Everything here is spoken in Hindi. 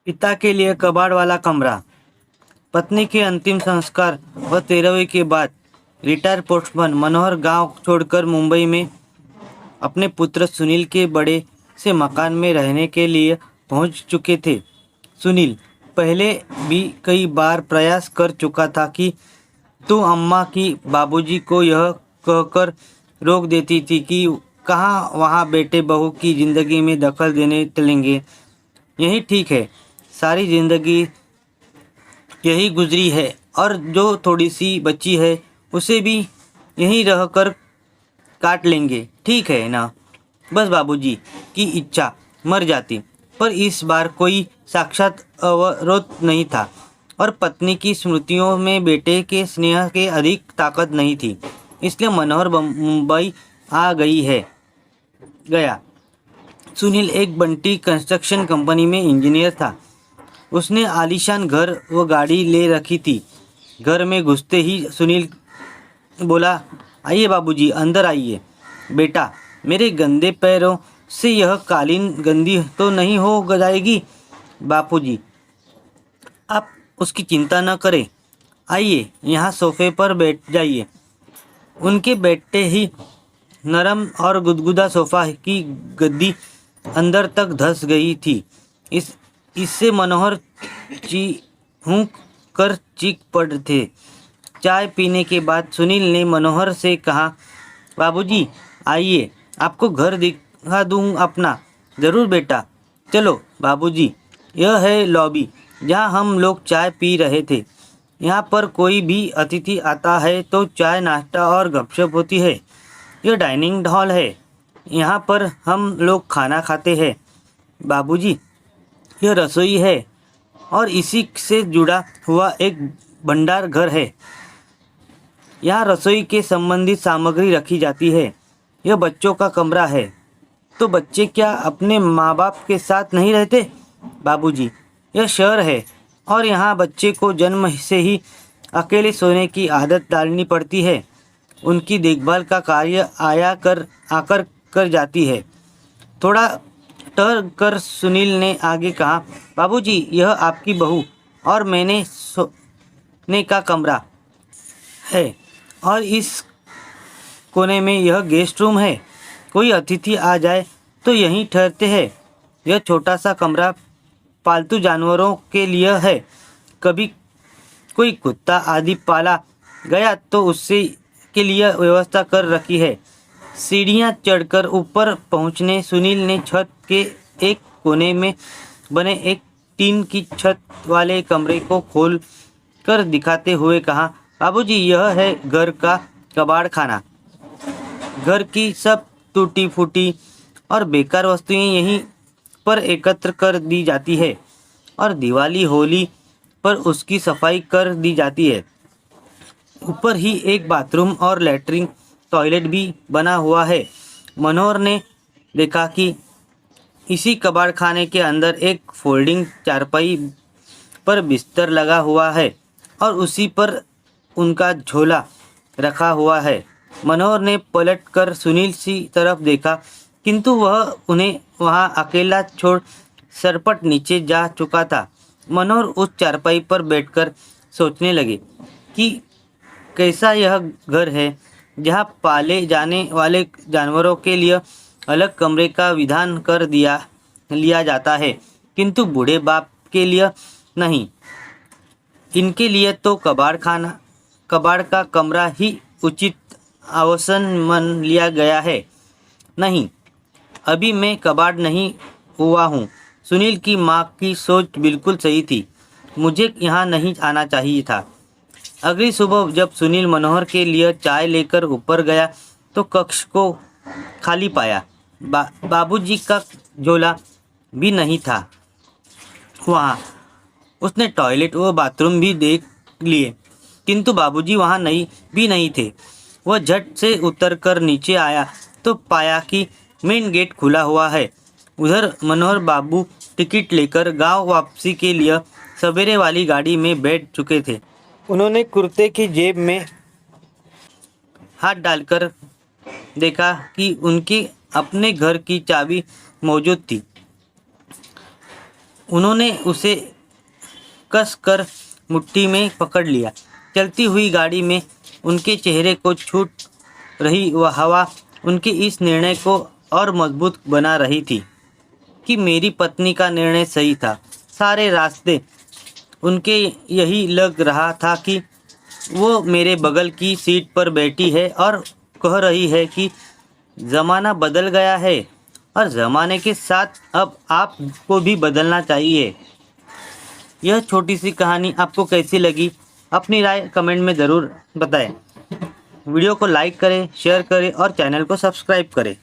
पिता के लिए कबाड़ वाला कमरा। पत्नी के अंतिम संस्कार व 13वीं के बाद रिटायर पोस्टमैन मनोहर गांव छोड़कर मुंबई में अपने पुत्र सुनील के बड़े से मकान में रहने के लिए पहुंच चुके थे। सुनील पहले भी कई बार प्रयास कर चुका था कि तू अम्मा की बाबूजी को यह कहकर रोक देती थी कि कहाँ वहाँ बेटे बहू की ज़िंदगी में दखल देने चलेंगे। यही ठीक है, सारी ज़िंदगी यही गुजरी है और जो थोड़ी सी बची है उसे भी यहीं रहकर काट लेंगे, ठीक है ना। बस बाबूजी की इच्छा मर जाती, पर इस बार कोई साक्षात अवरोध नहीं था और पत्नी की स्मृतियों में बेटे के स्नेह के अधिक ताकत नहीं थी। इसलिए मनोहर मुंबई आ गया। सुनील एक बंटी कंस्ट्रक्शन कंपनी में इंजीनियर था। उसने आलीशान घर व गाड़ी ले रखी थी। घर में घुसते ही सुनील बोला, आइए बाबूजी, अंदर आइए। बेटा, मेरे गंदे पैरों से यह कालीन गंदी तो नहीं हो जाएगी? बापूजी, आप उसकी चिंता न करें। आइए, यहाँ सोफे पर बैठ जाइए। उनके बैठते ही नरम और गुदगुदा सोफा की गद्दी अंदर तक धंस गई थी। इससे मनोहर चीख कर चीख पड़े थे। चाय पीने के बाद सुनील ने मनोहर से कहा, बाबूजी आइए, आपको घर दिखा दूँ अपना। ज़रूर बेटा, चलो बाबूजी। यह है लॉबी जहाँ हम लोग चाय पी रहे थे। यहाँ पर कोई भी अतिथि आता है तो चाय नाश्ता और गपशप होती है। यह डाइनिंग हॉल है, यहाँ पर हम लोग खाना खाते हैं। बाबूजी, यह रसोई है और इसी से जुड़ा हुआ एक भंडार घर है। यहाँ रसोई के संबंधित सामग्री रखी जाती है। यह बच्चों का कमरा है। तो बच्चे क्या अपने माँ बाप के साथ नहीं रहते? बाबूजी, यह शहर है और यहाँ बच्चे को जन्म से ही अकेले सोने की आदत डालनी पड़ती है। उनकी देखभाल का कार्य आकर कर जाती है। थोड़ा ठहर कर सुनील ने आगे कहा, बाबूजी, यह आपकी बहू और मैंने सोने का कमरा है और इस कोने में यह गेस्ट रूम है। कोई अतिथि आ जाए तो यहीं ठहरते हैं। यह छोटा सा कमरा पालतू जानवरों के लिए है। कभी कोई कुत्ता आदि पाला गया तो उससे के लिए व्यवस्था कर रखी है। सीढ़ियाँ चढ़कर ऊपर पहुँचने सुनील ने छत के एक कोने में बने एक टीन की छत वाले कमरे को खोल कर दिखाते हुए कहा, बाबूजी, यह है घर का कबाड़ खाना। घर की सब टूटी फूटी और बेकार वस्तुएं यहीं पर एकत्र कर दी जाती है और दिवाली होली पर उसकी सफाई कर दी जाती है। ऊपर ही एक बाथरूम और लैट्रिन टॉयलेट भी बना हुआ है। मनोहर ने देखा कि इसी कबाड़ खाने के अंदर एक फोल्डिंग चारपाई पर बिस्तर लगा हुआ है और उसी पर उनका झोला रखा हुआ है। मनोहर ने पलट कर सुनील की तरफ देखा, किंतु वह उन्हें वहां अकेला छोड़ सरपट नीचे जा चुका था। मनोहर उस चारपाई पर बैठकर सोचने लगे कि कैसा यह घर है जहां पाले जाने वाले जानवरों के लिए अलग कमरे का विधान कर लिया जाता है, किंतु बूढ़े बाप के लिए नहीं। इनके लिए तो कबाड़ का कमरा ही उचित आवासन मान लिया गया है। नहीं, अभी मैं कबाड़ नहीं हुआ हूँ। सुनील की माँ की सोच बिल्कुल सही थी। मुझे यहाँ नहीं आना चाहिए था। अगली सुबह जब सुनील मनोहर के लिए चाय लेकर ऊपर गया तो कक्ष को खाली पाया। बाबूजी का झोला भी नहीं था वहाँ। उसने टॉयलेट व बाथरूम भी देख लिए, किंतु बाबूजी वहाँ नहीं थे। वह झट से उतरकर नीचे आया तो पाया कि मेन गेट खुला हुआ है। उधर मनोहर बाबू टिकट लेकर गांव वापसी के लिए सवेरे वाली गाड़ी में बैठ चुके थे। उन्होंने कुर्ते की जेब में हाथ डालकर देखा कि उनके अपने घर की चाबी मौजूद थी। उन्होंने उसे कस कर मुट्ठी में पकड़ लिया। चलती हुई गाड़ी में उनके चेहरे को छूट रही वह हवा उनके इस निर्णय को और मजबूत बना रही थी कि मेरी पत्नी का निर्णय सही था। सारे रास्ते उनके यही लग रहा था कि वो मेरे बगल की सीट पर बैठी है और कह रही है कि ज़माना बदल गया है और ज़माने के साथ अब आपको भी बदलना चाहिए। यह छोटी सी कहानी आपको कैसी लगी? अपनी राय कमेंट में ज़रूर बताएं। वीडियो को लाइक करें, शेयर करें और चैनल को सब्सक्राइब करें।